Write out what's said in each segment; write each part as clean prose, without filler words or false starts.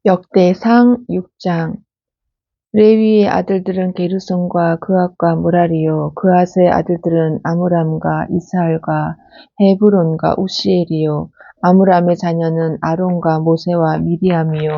역대상 6장. 레위의 아들들은 게르손과 그앗과 무라리요. 그앗의 아들들은 아므람과 이스할과 헤브론과 우시엘이요. 아므람의 자녀는 아론과 모세와 미디암이요.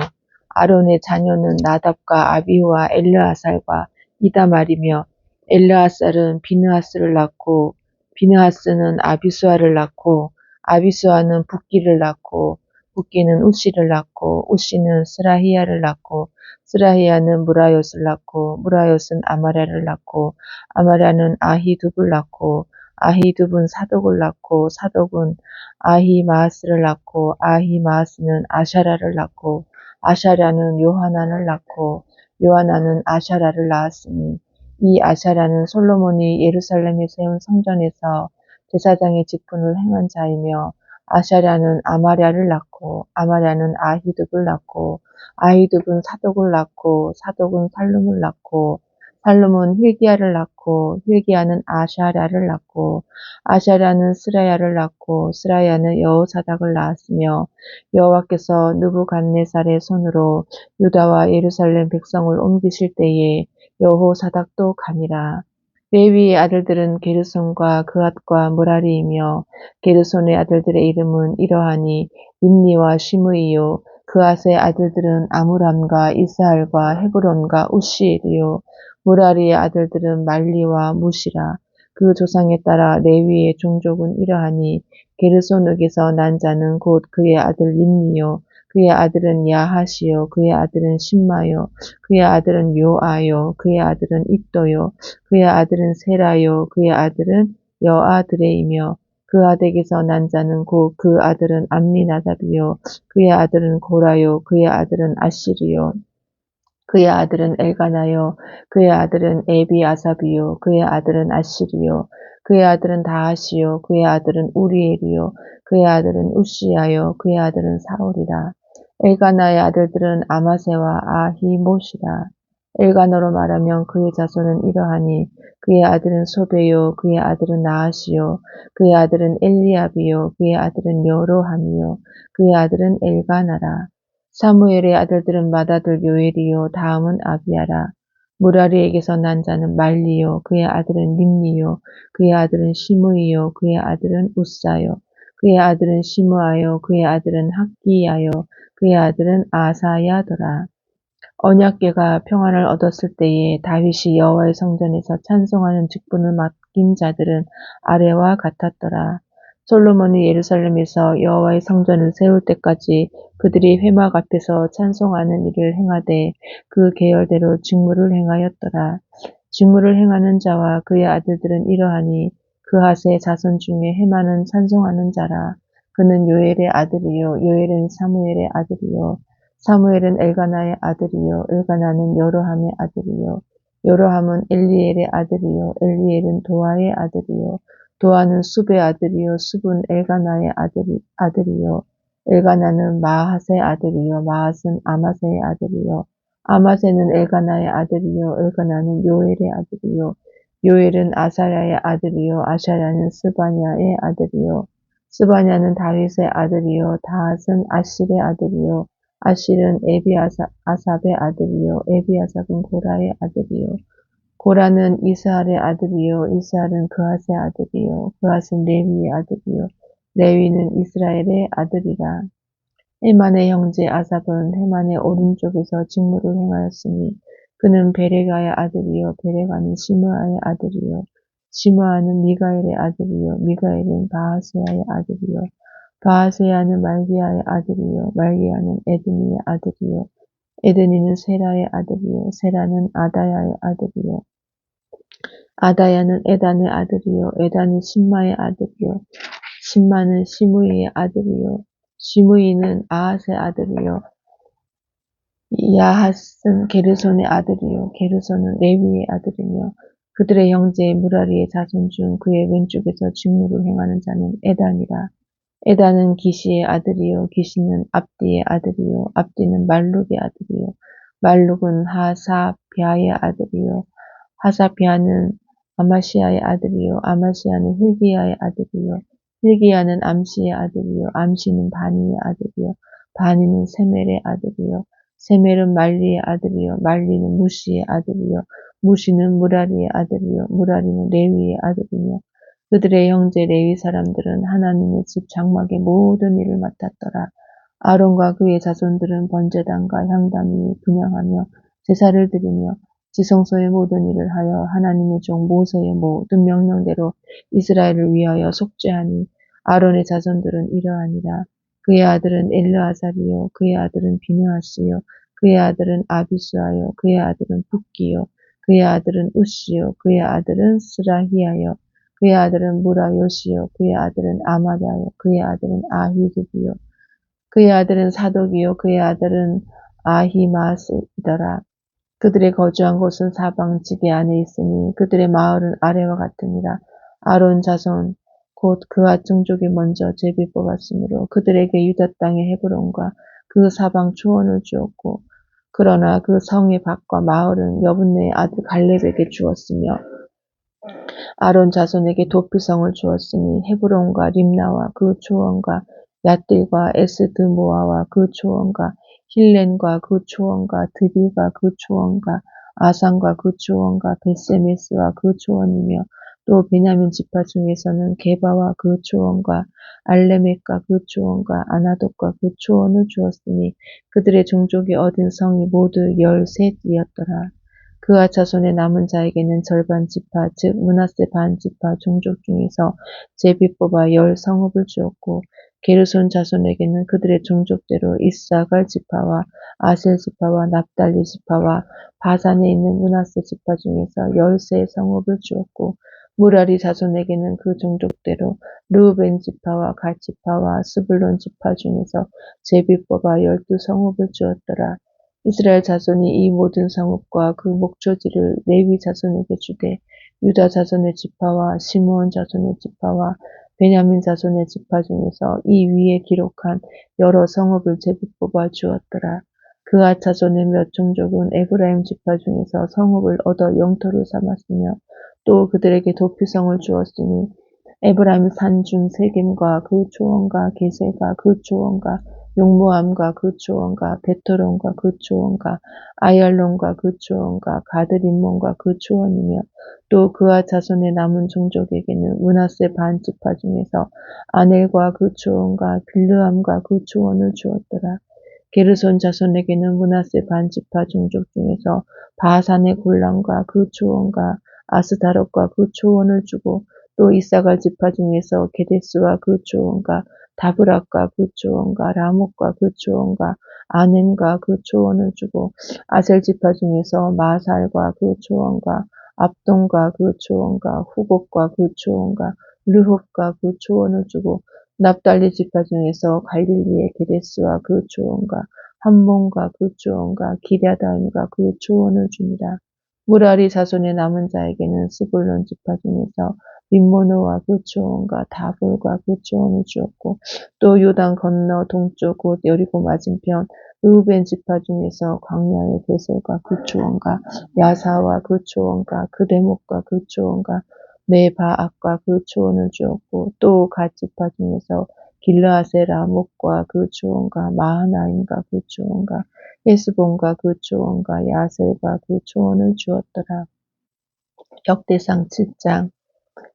아론의 자녀는 나답과 아비후와 엘르아살과 이다말이며, 엘르아살은 비느하스를 낳고, 비느하스는 아비수아를 낳고, 아비수아는 붓기를 낳고, 붓기는 우시를 낳고, 우시는 스라히야를 낳고, 스라히야는 무라옅을 낳고, 무라옅은 아마랴를 낳고, 아마랴는 아히둡을 낳고, 아히둡은 사독을 낳고, 사독은 아히마아스를 낳고, 아히마아스는 아샤라를 낳고, 아샤랴는 요하난을 낳고, 요하난은 아샤라를 낳았으니, 이 아샤라는 솔로몬이 예루살렘에 세운 성전에서 제사장의 직분을 행한 자이며, 아샤랴는 아마랴를 낳고, 아마랴는 아히둡을 낳고, 아히둡은 사독을 낳고, 사독은 살룸을 낳고, 살룸은 힐기야를 낳고, 힐기야는 아샤랴를 낳고, 아샤랴는 스라야를 낳고, 스라야는 여호사닥을 낳았으며, 여호와께서 느부갓네살의 손으로 유다와 예루살렘 백성을 옮기실 때에 여호사닥도 가니라. 레위의 아들들은 게르손과 그앗과 무라리이며, 게르손의 아들들의 이름은 이러하니 임리와 시므이요. 그앗의 아들들은 아므람과 이스할과 헤브론과 우시엘이요. 무라리의 아들들은 말리와 무시라. 그 조상에 따라 레위의 종족은 이러하니, 게르손에게서 난 자는 곧 그의 아들 임리요. 그의 아들은 야하시요. 그의 아들은 심마요. 그의 아들은 요아요. 그의 아들은 iddo요. 그의 아들은 세라요. 그의 아들은 여아드레이며, 그 아들에게서 난 자는 곧 그 아들은 암미나답이요. 그의 아들은 고라요. 그의 아들은 아시리요. 그의 아들은 엘가나요. 그의 아들은 에비아삽이요. 그의 아들은 아시리요. 그의 아들은 다하시요. 그의 아들은 우리엘이요. 그의 아들은 우시야요. 그의 아들은 사울이라. 엘가나의 아들들은 아마세와 아히못이라. 엘가나로 말하면 그의 자손은 이러하니, 그의 아들은 소베요. 그의 아들은 나하시요. 그의 아들은 엘리압이요. 그의 아들은 여로함이요. 그의 아들은 엘가나라. 사무엘의 아들들은 맏아들 요엘이요. 다음은 아비야라. 무라리에게서 난 자는 말리요. 그의 아들은 림니요. 그의 아들은 시므이요. 그의 아들은 우사요. 그의 아들은 시므아요. 그의 아들은 학기야요. 그의 아들은 아사야더라. 언약궤가 평안을 얻었을 때에 다윗이 여호와의 성전에서 찬송하는 직분을 맡긴 자들은 아래와 같았더라. 솔로몬이 예루살렘에서 여호와의 성전을 세울 때까지 그들이 회막 앞에서 찬송하는 일을 행하되 그 계열대로 직무를 행하였더라. 직무를 행하는 자와 그의 아들들은 이러하니, 그핫의 자손 중에 헤마는 찬송하는 자라. 그는 요엘의 아들이요. 요엘은 사무엘의 아들이요. 사무엘은 엘가나의 아들이요. 엘가나는 여로함의 아들이요. 여로함은 엘리엘의 아들이요. 엘리엘은 도아의 아들이요. 도아는 숲의 아들이요. 숲은 엘가나의 아들이요. 엘가나는 마핫의 아들이요. 마핫은 아마세의 아들이요. 아마세는 엘가나의 아들이요. 엘가나는 요엘의 아들이요. 요엘은 아사랴의 아들이요. 아사랴는 스바냐의 아들이요. 스바냐는 다윗의 아들이요. 다핫은 아실의 아들이요. 아실은 에비아삽의 아들이요. 에비아삽은 고라의 아들이요. 고라는 이스할의 아들이요. 이스할은 그핫의 아들이요. 그핫은 레위의 아들이요. 레위는 이스라엘의 아들이라. 헤만의 형제 아삽은 헤만의 오른쪽에서 직무를 행하였으니, 그는 베레가의 아들이요. 베레가는 시므아의 아들이요. 시므아는 미가엘의 아들이요. 미가엘은 바하세야의 아들이요. 바하세야는 말기야의 아들이요. 말기야는 에드니의 아들이요. 에드니는 세라의 아들이요. 세라는 아다야의 아들이요. 아다야는 에단의 아들이요. 에단은 심마의 아들이요. 심마는 시므이의 아들이요. 시므이는 아핫의 아들이요. 야핫은 게르손의 아들이요. 게르손은 레위의 아들이며, 그들의 형제 무라리의 자손 중 그의 왼쪽에서 직무를 행하는 자는 에단이라. 에단은 기시의 아들이요. 기시는 압디의 아들이요. 압디는 말룩의 아들이요. 말룩은 하사비아의 아들이요. 하사비아는 아마시아의 아들이요. 아마시아는 힐기야의 아들이요. 힐기야는 암시의 아들이요. 암시는 바니의 아들이요. 바니는 세멜의 아들이요. 세멜은 말리의 아들이요 말리는 무시의 아들이요 무시는 무라리의 아들이요 무라리는 레위의 아들이며 그들의 형제 레위 사람들은 하나님의 집 장막의 모든 일을 맡았더라. 아론과 그의 자손들은 번제단과 향단 위에 분향하며 제사를 드리며 지성소의 모든 일을 하여 하나님의 종 모세의 모든 명령대로 이스라엘을 위하여 속죄하니 아론의 자손들은 이러하니라. 그의 아들은 엘르아살이요 그의 아들은 비느하스요 그의 아들은 아비수아요 그의 아들은 붓기요 그의 아들은 우시요 그의 아들은 스라히야요 그의 아들은 무라요시요 그의 아들은 아마랴요 그의 아들은 아히두비요 그의 아들은 사독이요 그의 아들은 아히마스이더라. 그들의 거주한 곳은 사방 지대 안에 있으니 그들의 마을은 아래와 같으니라. 아론 자손 곧 그와 종족이 먼저 제비 뽑았으므로 그들에게 유다 땅의 헤브론과 그 사방 초원을 주었고 그러나 그 성의 밭과 마을은 여분네의 아들 갈렙에게 주었으며 아론 자손에게 도피성을 주었으니 헤브론과 림나와 그 초원과 얏딜과 에스드모아와 그 초원과 힐렌과 그 초원과 드빌과 그 초원과 아산과 그 초원과 베세메스와 그 초원이며 또 베냐민 지파 중에서는 게바와 그 초원과 알레멕과 그 초원과 아나돗과 그 초원을 주었으니 그들의 종족이 얻은 성이 모두 13이었더라. 그와 자손의 남은 자에게는 절반 지파 즉 므낫세 반 지파 종족 중에서 제비 뽑아 10성읍을 주었고 게르손 자손에게는 그들의 종족대로 이스사갈 지파와 아셀 지파와 납달리 지파와 바산에 있는 므낫세 지파 중에서 13성읍을 주었고 무라리 자손에게는 그 종족대로 르우벤 지파와 갓 지파와 스불론 지파 중에서 제비 뽑아 12성읍을 주었더라. 이스라엘 자손이 이 모든 성읍과 그 목초지를 레위 자손에게 주되 유다 자손의 지파와 시므온 자손의 지파와 베냐민 자손의 지파 중에서 이 위에 기록한 여러 성읍을 제비 뽑아 주었더라. 그아 자손의 몇 종족은 에브라임 지파 중에서 성읍을 얻어 영토를 삼았으며 또 그들에게 도피성을 주었으니 에브라임 산중 세겜과 그 초원과 게세가 그 초원과 용모함과 그 초원과 베토론과 그 초원과 아얄론과 그 초원과 가드림몬과 그 초원이며 또 그와 자손의 남은 종족에게는 므낫세 반 지파 중에서 아넬과 그 초원과 빌르함과 그 초원을 주었더라. 게르손 자손에게는 므낫세 반 지파 종족 중에서 바산의 골란과 그 초원과 아스다롯과 그 초원을 주고 또 이사갈 지파 중에서 게데스와 그 초원과 다브락과 그 초원과 라목과 그 초원과 아넴과 그 초원을 주고 아셀 지파 중에서 마살과 그 초원과 압동과 그 초원과 후곡과 그 초원과 르홉과 그 초원을 주고 납달리 지파 중에서 갈릴리의 게데스와 그 초원과 함몬과 그 초원과 기랴다임과 그 초원을 줍니다. 무라리 자손의 남은 자에게는 스불론 지파 중에서 림모노와 그 초원과 다볼과 그 초원을 주었고 또 요단 건너 동쪽 곧 여리고 맞은편 르우벤 지파 중에서 광야의 베셀과 그 초원과 야사와 그 초원과 그대목과 그 초원과 메바악과 그 초원을 주었고 또 갓 지파 중에서 길르아세 라목과 그 초원과 마하나임과 그 초원과 헤스본과 그 초원과 야셀과 그 초원을 주었더라. 역대상 7장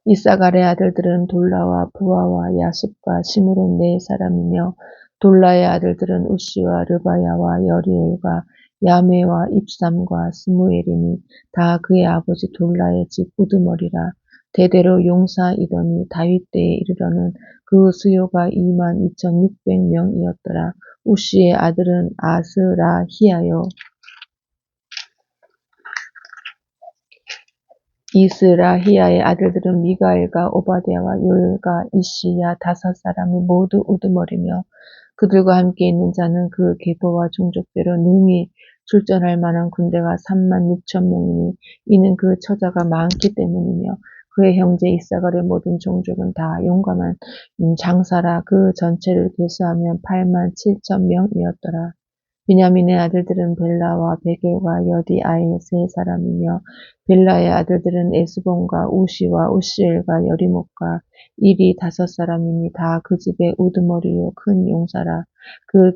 이사갈의 아들들은 돌라와 부하와 야sup과 시므론 네 사람이며 돌라의 아들들은 우시와 르바야와 여리엘과 야메와 입삼과 스무엘이니 다 그의 아버지 돌라의 집 우두머리라. 대대로 용사이더니 다윗 때에 이르러는 그 수요가 22,600명이었더라. 우시의 아들은 아스라히야요 이스라히야의 아들들은 미가엘과 오바댜와 요엘과 이시야 5사람이 모두 우두머리며 그들과 함께 있는 자는 그 계보와 종족대로 능히 출전할 만한 군대가 36,000명이니 이는 그 처자가 많기 때문이며 그의 형제 이사갈의 모든 종족은 다 용감한 장사라 그 전체를 계수하면 87,000명이었더라. 베냐민의 아들들은 벨라와 베겔과 여디아엘 세 사람이며 벨라의 아들들은 에스본과 우시와 우시엘과 여리목과 일이 5사람이니 다 그 집의 우두머리요 큰 용사라. 그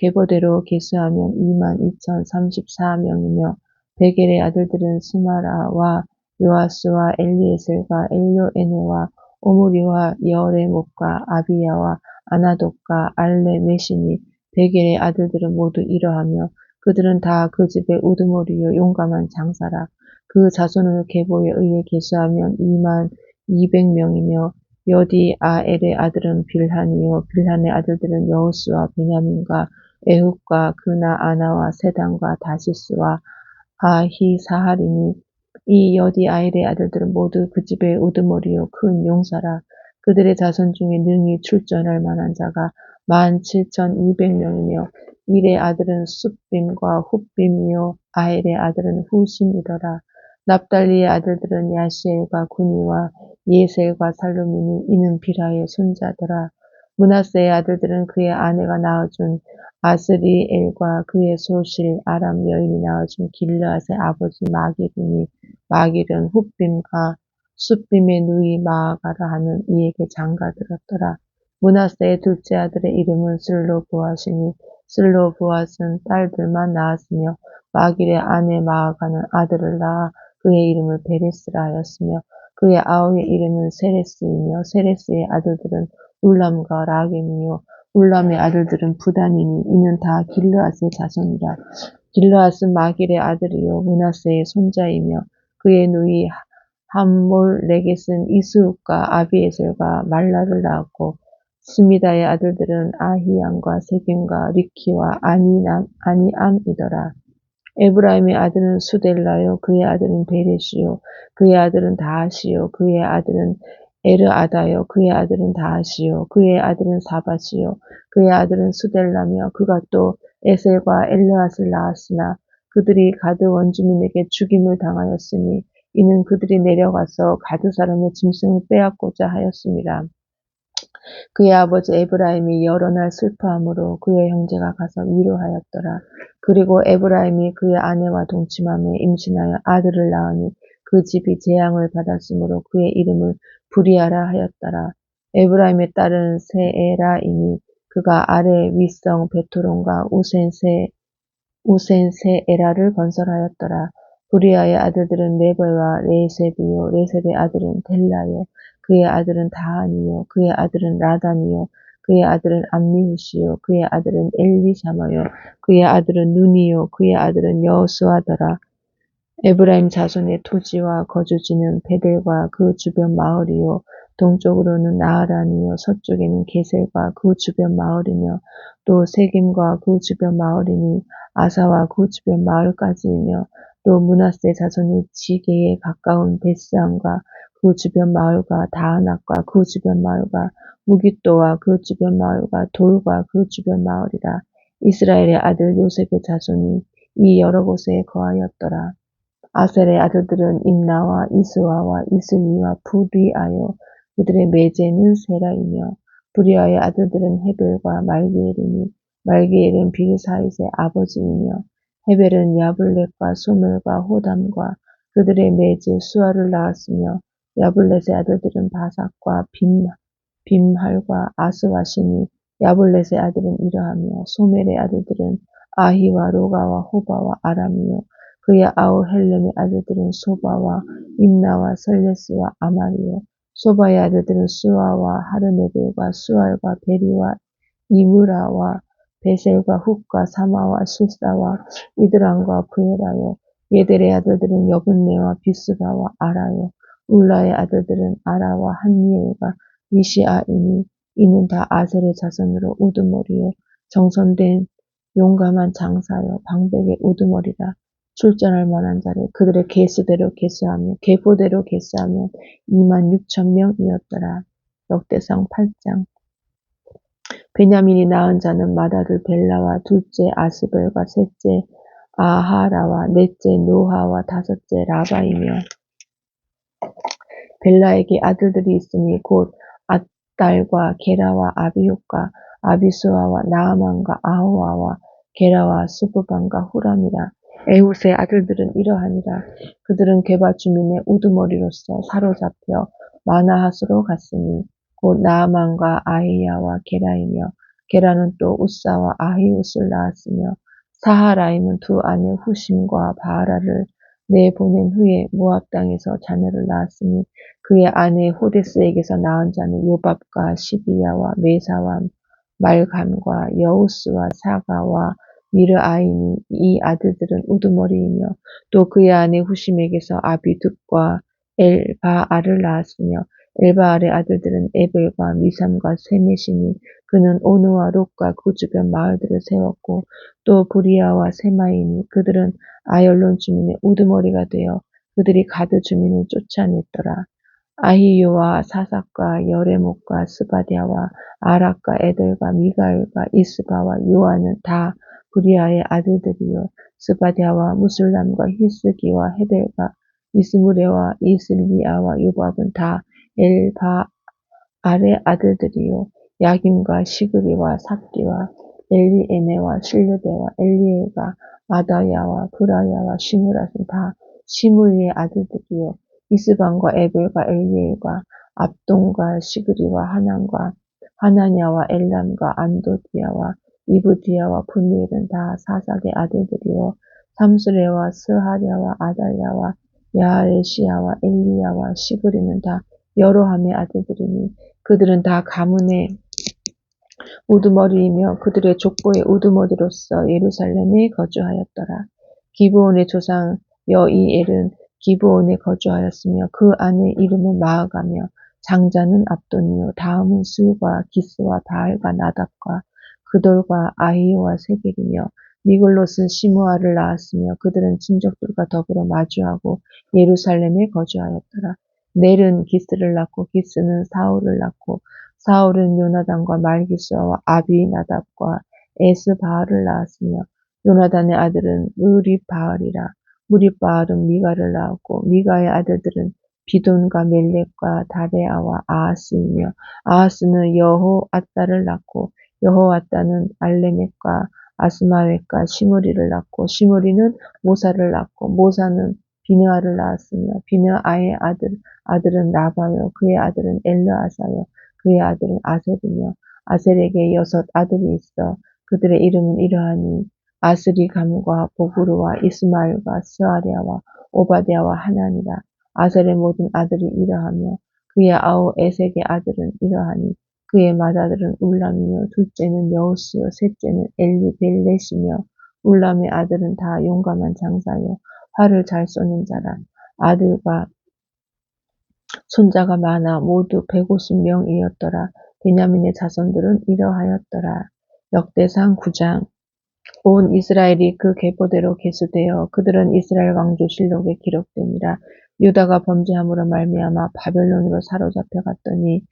계보대로 계수하면 22,034명이며 베겔의 아들들은 스마라와 요아스와 엘리에셀과 엘요에네와 오므리와 여레목과 아비야와 아나독과 알레메시니 베겔의 아들들은 모두 이러하며 그들은 다 그 집의 우두머리요 용감한 장사라. 그 자손을 계보에 의해 계수하면 22,200명이며 여디아엘의 아들은 빌한이요 빌한의 아들들은 여호수와 베냐민과 에훗과 그나아나와 세단과 다시스와 아히사할이니 이 여디아엘의 아들들은 모두 그 집의 우두머리요 큰 용사라. 그들의 자손 중에 능히 출전할 만한 자가 17,200명이며 일의 아들은 숫빔과 훗빔이요 아헬의 아들은 후심이더라. 납달리의 아들들은 야시엘과 구니와 예셀과 살루미니 이는 비라의 손자더라. 므낫세의 아들들은 그의 아내가 낳아준 아스리엘과 그의 소실 아람 여인이 낳아준 길르앗의 아버지 마길이니 마길은 훗빔과 숫빔의 누이 마아가라 하는 이에게 장가들었더라. 므낫세의 둘째 아들의 이름은 슬로보앗이니 슬로보앗은 딸들만 낳았으며 마길의 아내 마아가는 아들을 낳아 그의 이름을 베레스라 하였으며 그의 아우의 이름은 세레스이며 세레스의 아들들은 울람과 라겜이요 울람의 아들들은 부단이니 이는 다 길르앗의 자손이라. 길르앗은 마길의 아들이요 므낫세의 손자이며 그의 누이 함몰레겟은 이스욱과 아비에셀과 말라를 낳았고 스미다의 아들들은 아히암과 세겜과 리키와 아니암이더라. 에브라임의 아들은 수델라요 그의 아들은 베레시요 그의 아들은 다하시요 그의 아들은 에르아다요 그의 아들은 다하시요 그의 아들은 사바시요 그의 아들은 수델라며 그가 또 에셀과 엘르앗을 낳았으나 그들이 가드 원주민에게 죽임을 당하였으니 이는 그들이 내려가서 가드 사람의 짐승을 빼앗고자 하였음이라. 그의 아버지 에브라임이 여러 날 슬퍼함으로 그의 형제가 가서 위로하였더라. 그리고 에브라임이 그의 아내와 동침함에 임신하여 아들을 낳으니 그 집이 재앙을 받았으므로 그의 이름을 부리아라 하였더라. 에브라임의 딸은 세에라이니 그가 아래 윗성 베토론과 우센세에라를 건설하였더라. 부리아의 아들들은 네베와 레셉이요 레셉의 아들은 델라요 그의 아들은 다한이요 그의 아들은 라단이요 그의 아들은 암미후시요 그의 아들은 엘리사마요 그의 아들은 눈이요 그의 아들은 여호수아더라. 에브라임 자손의 토지와 거주지는 베델과 그 주변 마을이요 동쪽으로는 나하란이요 서쪽에는 게셀과 그 주변 마을이며 또 세겜과 그 주변 마을이니 아사와 그 주변 마을까지이며 또 므낫세 자손의 지게에 가까운 베스안과 그 주변 마을과 다하낙과 그 주변 마을과 무깃도와 그 주변 마을과 돌과 그 주변 마을이라. 이스라엘의 아들 요셉의 자손이 이 여러 곳에 거하였더라. 아셀의 아들들은 임나와 이스와와 이슬리와 부리아요 그들의 매제는 세라이며 부리아의 아들들은 헤벨과 말기엘이니 말기엘은 빌사잇의 아버지이며 헤벨은 야블렛과 소멜과 호담과 그들의 매제 수아를 낳았으며 야블렛의 아들들은 바삭과 빔할과 아스와시니 야블렛의 아들은 이러하며 소멜의 아들들은 아히와 로가와 호바와 아람이요 그의 아우 헬렘의 아들들은 소바와 임나와 설레스와 아마리요 소바의 아들들은 수아와 하르메벨과 수알과 베리와 이므라와 베셀과 훗과 사마와 실사와 이드람과 부에라요 예델의 아들들은 여분네와 비스가와 아라요 울라의 아들들은 아라와 한니엘과 이시아이니 이는 다 아셀의 자손으로 우두머리요 정선된 용감한 장사요 방백의 우두머리라. 출전할 만한 자를 그들의 계수대로 계수하며 계보대로 계수하면 26,000명이었더라. 역대상 8장. 베냐민이 낳은 자는 맏아들 벨라와 둘째 아스벨과 셋째 아하라와 넷째 노하와 다섯째 라바이며 벨라에게 아들들이 있으니 곧 앗달과 게라와 아비효과 아비수아와 나아만과 아호아와 게라와 스부반과 후람이라. 에훗의 아들들은 이러하니라. 그들은 게바 주민의 우두머리로서 사로잡혀 마나핫으로 갔으니 곧 나아만과 아히야와 게라이며 게라는 또 우사와 아히웃을 낳았으며 사하라임은 두 아내 후심과 바하라를 내보낸 후에 모압 땅에서 자녀를 낳았으니 그의 아내 호데스에게서 낳은 자는 요밥과 시비야와 메사와 말감과 여우스와 사가와 미르아이니 이 아들들은 우두머리이며 또 그의 아내 후심에게서 아비둡과 엘바알을 낳았으며 엘바알의 아들들은 에벨과 미삼과 세메시니 그는 오누와 롯과 그 주변 마을들을 세웠고 또 부리아와 세마이니 그들은 아열론 주민의 우두머리가 되어 그들이 가드 주민을 쫓아냈더라. 아히요와 사삭과 여레목과 스바디아와 아락과 에델과 미가엘과 이스바와 요아는 다 부리아의 아들들이요 스바디아와 무술람과 히스기와 헤벨과 이스무레와 이슬리아와 요밥은 다 엘바알의 아들들이요 야김과 시그리와 삭디와 엘리에네와 실르데와 엘리엘과 아다야와 브라야와 시므랏은 다 시므이의 아들들이요 이스방과 에벨과 엘리엘과 압동과 시그리와 하난과 하나냐와 엘람과 안도디아와 이브디아와 분리엘은 다 사삭의 아들들이요 삼스레와 스하랴와 아달랴와 야레시야와 엘리야와 시그리는 다 여로함의 아들들이니 그들은 다 가문의 우두머리이며 그들의 족보의 우두머리로서 예루살렘에 거주하였더라. 기브온의 조상 여이엘은 기브온에 거주하였으며 그 아내 이름은 마아가며 장자는 압돈이요 다음은 스과 기스와 바알과 나답과 그돌과 아히오와 세겔이며 미글롯은 시므아를 낳았으며 그들은 친족들과 더불어 마주하고 예루살렘에 거주하였더라. 넬은 기스를 낳고 기스는 사울을 낳고 사울은 요나단과 말기스와 아비나답과 에스바알을 낳았으며 요나단의 아들은 무리바알이라. 무리바알은 미가를 낳았고 미가의 아들들은 비돈과 멜렉과 다레아와 아하스이며 아하스는 여호아따를 낳고 여호아따는 알레멕과 아스마웻과 시므리를 낳고 시므리는 모사를 낳고 모사는 비느아를 낳았으며 비느아의 아들은 라바요 그의 아들은 엘르아사요 그의 아들은 아셀이며 아셀에게 6 아들이 있어 그들의 이름은 이러하니 아스리감과 보그루와 이스마엘과 스아리아와 오바댜와 하나니라. 아셀의 모든 아들이 이러하며 그의 9 에색의 아들은 이러하니 그의 맏아들은 울람이며 둘째는 여우스요 셋째는 엘리벨렛이며 울람의 아들은 다 용감한 장사요 활을 잘 쏘는 자라. 아들과 손자가 많아 모두 150명이었더라. 베냐민의 자손들은 이러하였더라. 역대상 9장. 온 이스라엘이 그 계보대로 계수되어 그들은 이스라엘 왕조실록에 기록되니라. 유다가 범죄함으로 말미암아 바벨론으로 사로잡혀 갔더니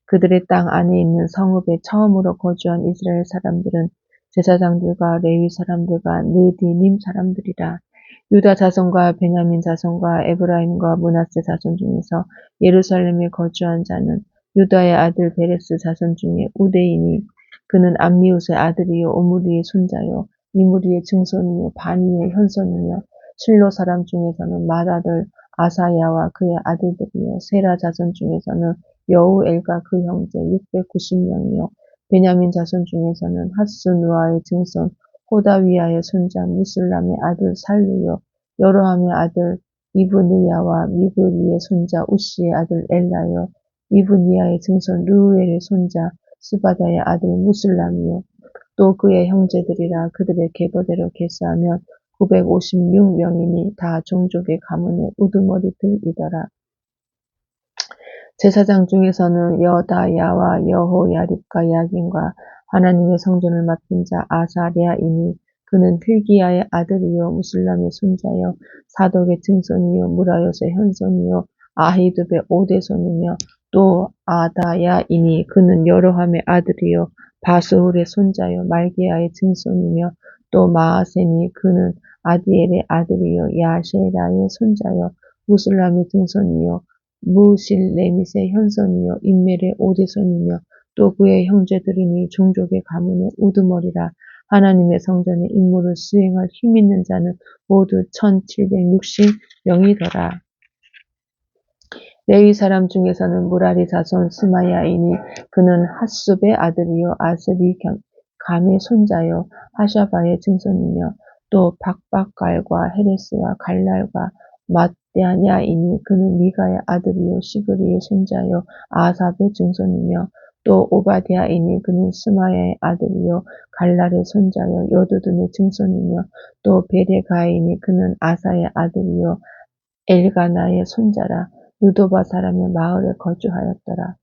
그들의 땅 안에 있는 성읍에 처음으로 거주한 이스라엘 사람들은 제사장들과 레위 사람들과 느디님 사람들이라. 유다 자손과 베냐민 자손과 에브라임과 므낫세 자손 중에서 예루살렘에 거주한 자는 유다의 아들 베레스 자손 중에 우데이니 그는 암미웃의 아들이요 오므리의 손자요 이므리의 증손이요 바니의 현손이며 실로 사람 중에서는 맏아들 아사야와 그의 아들들이요 세라 자손 중에서는 여우엘과 그 형제 690명이요 베냐민 자손 중에서는 하스누아의 증손 호다위아의 손자 무슬람의 아들 살루요 여로함의 아들 이브느야와 미브리의 손자 우시의 아들 엘라요 이브니야의 증손 르우엘의 손자 스바다의 아들 무슬람이요 또 그의 형제들이라 그들의 계보대로 계수하면 956명이니 다 종족의 가문의 우두머리들이더라. 제사장 중에서는 여다야와 여호야립과 야긴과 하나님의 성전을 맡은 자 아사랴이니 그는 필기야의 아들이요 무슬람의 손자요 사독의 증손이요 무라요의 현손이요 아히둡의 5대손이며 또 아다야이니 그는 여로함의 아들이요 바스훌의 손자요 말기야의 증손이며 또 마아세니 그는 아디엘의 아들이요 야셰라의 손자요 무슬람의 증손이요 무실레밋의 현손이요 인멜의 5대손이며 또 그의 형제들이니 종족의 가문의 우두머리라. 하나님의 성전의 임무를 수행할 힘있는 자는 모두 1760명이더라. 레위 사람 중에서는 무라리 자손 스마야이니 그는 핫숲의 아들이요 감의 손자요 하샤바의 증손이며 또 박박갈과 헤레스와 갈랄과 matthe냐이니 그는 미가의 아들이요 시그리의 손자요 아삽의 증손이며 또 오바댜이니 그는 스마야의 아들이요 갈랄의 손자요 여두둔의 증손이며 또 베레가이니 그는 아사의 아들이요 엘가나의 손자라. 느도바 사람의 마을에 거주하였더라.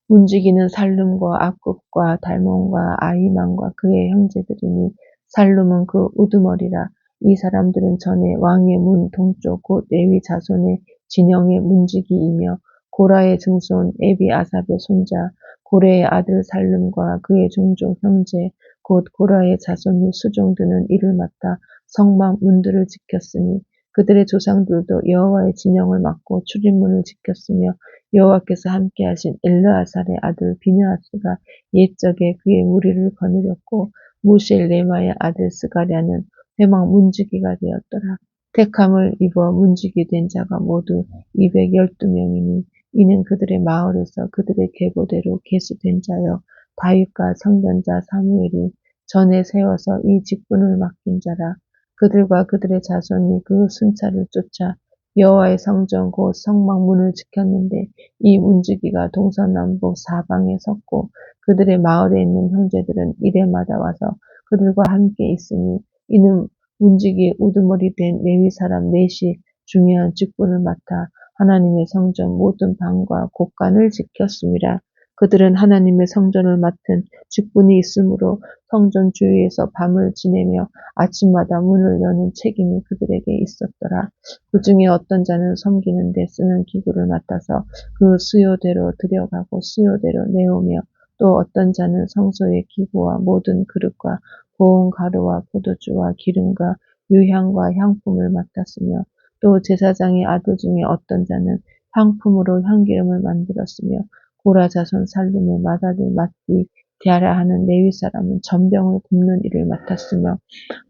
움직이는 살룸과 악굽과 달몬과 아히만과 그의 형제들이니 살룸은 그 우두머리라. 이 사람들은 전에 왕의 문 동쪽 곧 레위 자손의 진영의 문지기이며 고라의 증손 에비아삽의 손자 고레의 아들 살룸과 그의 종족 형제 곧 고라의 자손이 수종드는 일을 맡아 성막 문들을 지켰으니 그들의 조상들도 여호와의 진영을 맡고 출입문을 지켰으며 여호와께서 함께하신 엘르아살의 아들 비느하스가 옛적에 그의 무리를 거느렸고 무실레마의 아들 스가랴는 회막 문지기가 되었더라. 택함을 입어 문지기 된 자가 모두 212명이니 이는 그들의 마을에서 그들의 계보대로 계수된 자여 다윗과 성전자 사무엘이 전에 세워서 이 직분을 맡긴 자라. 그들과 그들의 자손이 그 순찰을 쫓아 여호와의 성전 곧 성막 문을 지켰는데 이 문지기가 동서남북 사방에 섰고 그들의 마을에 있는 형제들은 이레마다 와서 그들과 함께 있으니 이는 문지기의 우두머리 된 레위 사람 넷이 중요한 직분을 맡아 하나님의 성전 모든 방과 곳간을 지켰습니다. 그들은 하나님의 성전을 맡은 직분이 있으므로 성전 주위에서 밤을 지내며 아침마다 문을 여는 책임이 그들에게 있었더라. 그 중에 어떤 자는 섬기는 데 쓰는 기구를 맡아서 그 수요대로 들여가고 수요대로 내오며 또 어떤 자는 성소의 기구와 모든 그릇과 고운 가루와 포도주와 기름과 유향과 향품을 맡았으며 또 제사장의 아들 중에 어떤 자는 향품으로 향기름을 만들었으며 고라 자손 살룸의 맏아들 맏디 디아라 하는 레위 사람은 전병을 굽는 일을 맡았으며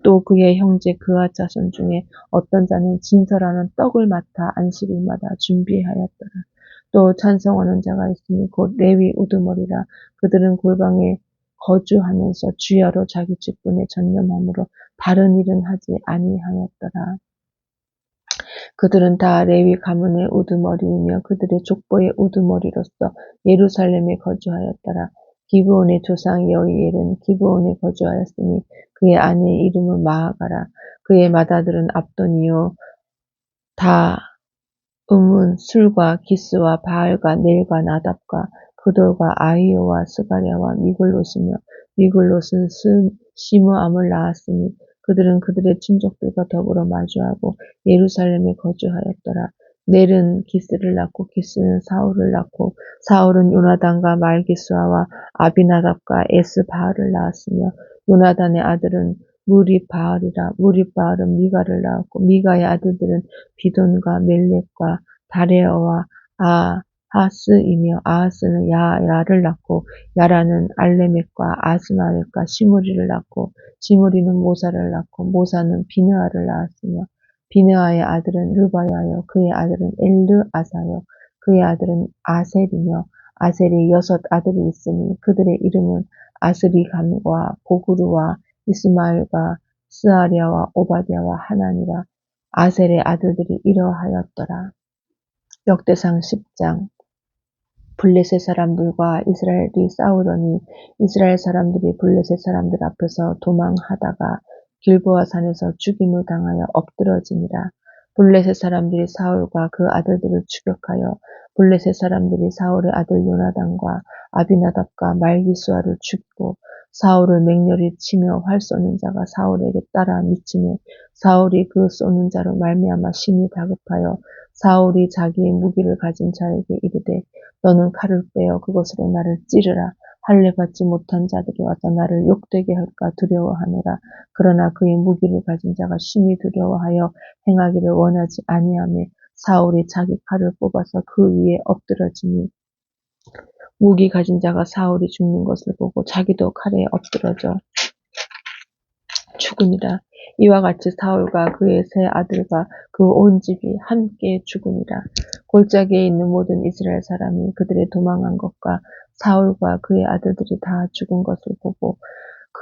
또 그의 형제 그앗 자손 중에 어떤 자는 진설하는 떡을 맡아 안식일마다 준비하였더라. 또 찬송하는 자가 있으니 곧 레위 우두머리라. 그들은 골방에 거주하면서 주야로 자기 직분에 전념함으로 다른 일은 하지 아니하였더라. 그들은 다 레위 가문의 우두머리이며 그들의 족보의 우두머리로서 예루살렘에 거주하였더라. 기브온의 조상 여이엘은 기브온에 거주하였으니 그의 아내의 이름은 마아가라. 그의 맏아들은 압돈이요 다음은 술과 기스와 바알과 넬과 나답과 그돌과 아히오와 스가랴와 미글롯이며 미글롯은 시므암을 낳았으니 그들은 그들의 친족들과 더불어 마주하고 예루살렘에 거주하였더라. 넬은 기스를 낳고 기스는 사울을 낳고 사울은 요나단과 말기수아와 아비나답과 에스바알을 낳았으며 요나단의 아들은 무리바알이라. 무리바알은 미가를 낳았고 미가의 아들들은 비돈과 멜렉과 다레어와 아하스이며 아하스는 야라를 낳고 야라는 알레멕과 아스마웻과 시므리를 낳고 시므리는 모사를 낳고 모사는 비느하를 낳았으며 비느하의 아들은 르바야요 그의 아들은 엘르아사요 그의 아들은 아셀이며 아셀이 6 아들이 있으니 그들의 이름은 아스리감과 보그루와 이스마엘과 스아랴와 오바댜와 하나니라. 아셀의 아들들이 이러하였더라. 역대상 10장. 블레셋 사람들과 이스라엘이 싸우더니 이스라엘 사람들이 블레셋 사람들 앞에서 도망하다가 길보아 산에서 죽임을 당하여 엎드러지니라. 블레셋 사람들이 사울과 그 아들들을 추격하여 블레셋 사람들이 사울의 아들 요나단과 아비나답과 말기수아를 죽이고 사울을 맹렬히 치며 활 쏘는 자가 사울에게 따라 미치매 사울이 그 쏘는 자로 말미암아 심히 다급하여 사울이 자기의 무기를 가진 자에게 이르되 너는 칼을 빼어 그것으로 나를 찌르라. 할례 받지 못한 자들이 와서 나를 욕되게 할까 두려워하노라. 그러나 그의 무기를 가진 자가 심히 두려워하여 행하기를 원하지 아니하매 사울이 자기 칼을 뽑아서 그 위에 엎드러지니 무기 가진 자가 사울이 죽는 것을 보고 자기도 칼에 엎드러져 죽으니라. 이와 같이 사울과 그의 세 아들과 그 온 집이 함께 죽으니라. 골짜기에 있는 모든 이스라엘 사람이 그들의 도망한 것과 사울과 그의 아들들이 다 죽은 것을 보고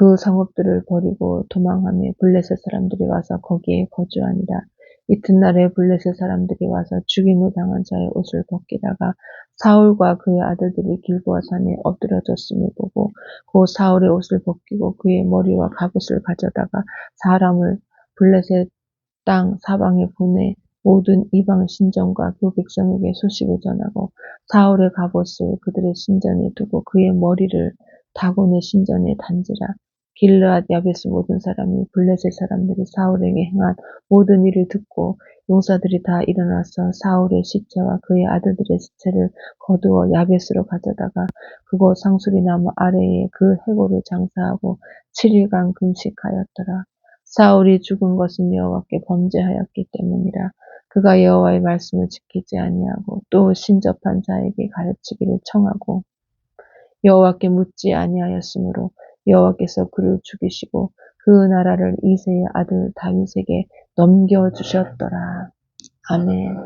그 성읍들을 버리고 도망하며 블레셋 사람들이 와서 거기에 거주하니라. 이튿날에 블레셋 사람들이 와서 죽임을 당한 자의 옷을 벗기다가 사울과 그의 아들들이 길보아 산에 엎드려졌음을 보고 곧 사울의 옷을 벗기고 그의 머리와 갑옷을 가져다가 사람을 블레셋 땅 사방에 보내 모든 이방 신전과 그 백성에게 소식을 전하고 사울의 갑옷을 그들의 신전에 두고 그의 머리를 다곤의 신전에 단지라. 길르앗 야베스 모든 사람이 블레셋 사람들이 사울에게 행한 모든 일을 듣고 용사들이 다 일어나서 사울의 시체와 그의 아들들의 시체를 거두어 야베스로 가져다가 그곳 상수리 나무 아래에 그 해골을 장사하고 7일간 금식하였더라. 사울이 죽은 것은 여호와께 범죄하였기 때문이라. 그가 여호와의 말씀을 지키지 아니하고 또 신접한 자에게 가르치기를 청하고 여호와께 묻지 아니하였으므로 여호와께서 그를 죽이시고 그 나라를 이새의 아들 다윗에게 넘겨주셨더라. 아멘.